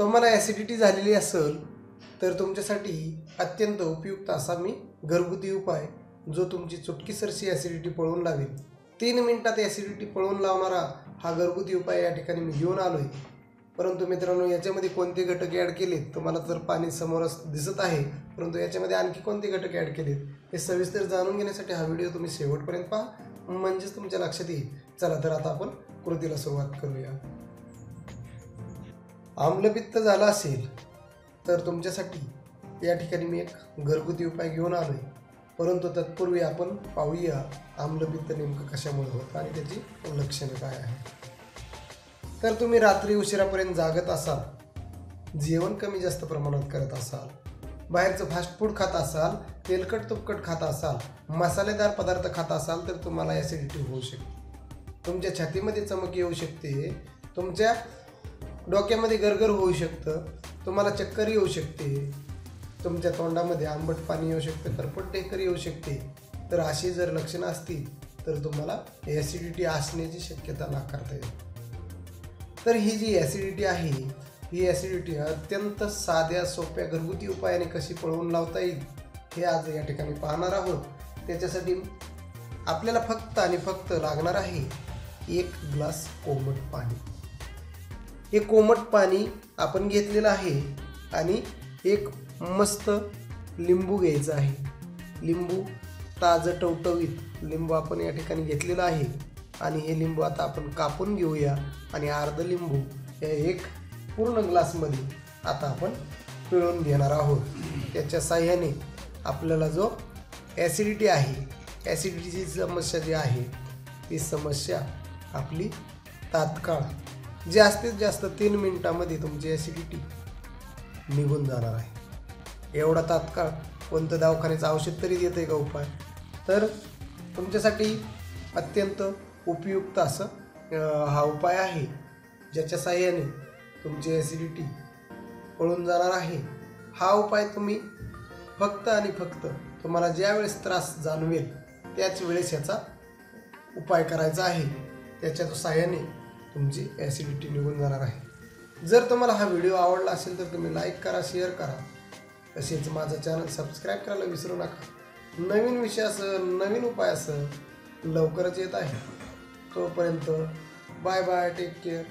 तुम्हाला ॲसिडिटी झालेली असेल तर तुमच्यासाठी अत्यंत उपयुक्त असा मी घरगुती उपाय जो तुमची चुटकीसरशी ॲसिडिटी पळवून लावेल, 3 मिनिटात ॲसिडिटी पळवून लावणारा हा घरगुती उपाय या ठिकाणी मी घेऊन आलो आहे। परंतु मित्रांनो, याच्यामध्ये कोणते घटक ॲड केलेत तुम्हाला तर पाणी समोरच दिसत आहे, परंतु याच्यामध्ये आणखी कोणते घटक ॲड केलेत हे सविस्तर जाणून घेण्यासाठी हा व्हिडिओ तुम्ही शेवटपर्यंत पहा, म्हणजेच तुमच्या लक्षात येईल। चला तर आता आपण कृतीला सुरुवात करूया। आम्लपित्त झाला असेल तर तुमच्यासाठी या ठिकाणी मी एक घरगुती उपाय घेऊन आलो आहे, परंतु तत्पूर्वी आपण पाहूया आम्लपित्त नेमकं कशामुळे होतं आणि त्याची लक्षणे काय आहेत। तर तुम्ही रात्री उशिरापर्यंत जागत असाल, जेवण कमी जास्त प्रमाणात करत असाल, बाहेरचं फास्ट फूड खात असाल, तेलकट तुपकट खात असाल, मसालेदार पदार्थ खात असाल तर तुम्हाला ॲसिडिटी होऊ शकते। तुमच्या छातीमध्ये चमक येऊ शकते, तुमच्या डोक्यामध्ये गरगर होऊ शकतं, तुम्हाला चक्कर येऊ शकते, तुमच्या तोंडामध्ये आंबट पाणी येऊ शकतं, करपट ढेकर येऊ शकते। तर अशी जर लक्षणं असतील तर तुम्हाला ॲसिडिटी असण्याची शक्यता नाकारता येईल। तर ही जी ॲसिडिटी आहे ही ॲसिडिटी अत्यंत साध्या सोप्या घरगुती उपायाने कशी पळवून लावता येईल हे आज या ठिकाणी पाहणार आहोत। त्याच्यासाठी आपल्याला फक्त आणि फक्त लागणार आहे 1 ग्लास कोमट पाणी। हे कोमट पाणी आपण घेतलेलं आहे आणि एक मस्त लिंबू घ्यायचं आहे। लिंबू ताजं टवटवीत लिंबू आपण या ठिकाणी घेतलेलं आहे आणि हे लिंबू आता आपण कापून घेऊया आणि अर्ध लिंबू हे एक पूर्ण ग्लासमध्ये आता आपण पिळून घेणार आहोत। त्याच्या साह्याने आपल्याला जो ॲसिडिटी आहे, ॲसिडिटीची समस्या जी आहे ती समस्या आपली तात्काळ जास्तीत जास्त 3 मिनिटामध्ये तुमची ॲसिडिटी निघून जाणार आहे। एवढा तात्काळ कोणतं दवाखान्याचं औषध तरी देते का उपाय? तर तुमच्यासाठी अत्यंत उपयुक्त असं हा उपाय आहे, ज्याच्या साह्याने तुमची ॲसिडिटी पळून जाणार आहे। हा उपाय तुम्ही फक्त आणि फक्त तुम्हाला ज्या वेळेस त्रास जाणवेल त्याच वेळेस याचा उपाय करायचा आहे, त्याच्या साह्याने तुमची ॲसिडिटी निघून जाणार आहे। जर तुम्हाला हा व्हिडिओ आवडला असेल तर तुम्ही लाईक करा, शेअर करा, तसेच माझं चॅनल सबस्क्राईब करायला विसरू नका। नवीन विषयासह नवीन उपायासह लवकरच येत आहे। तोपर्यंत बाय बाय, टेक केअर।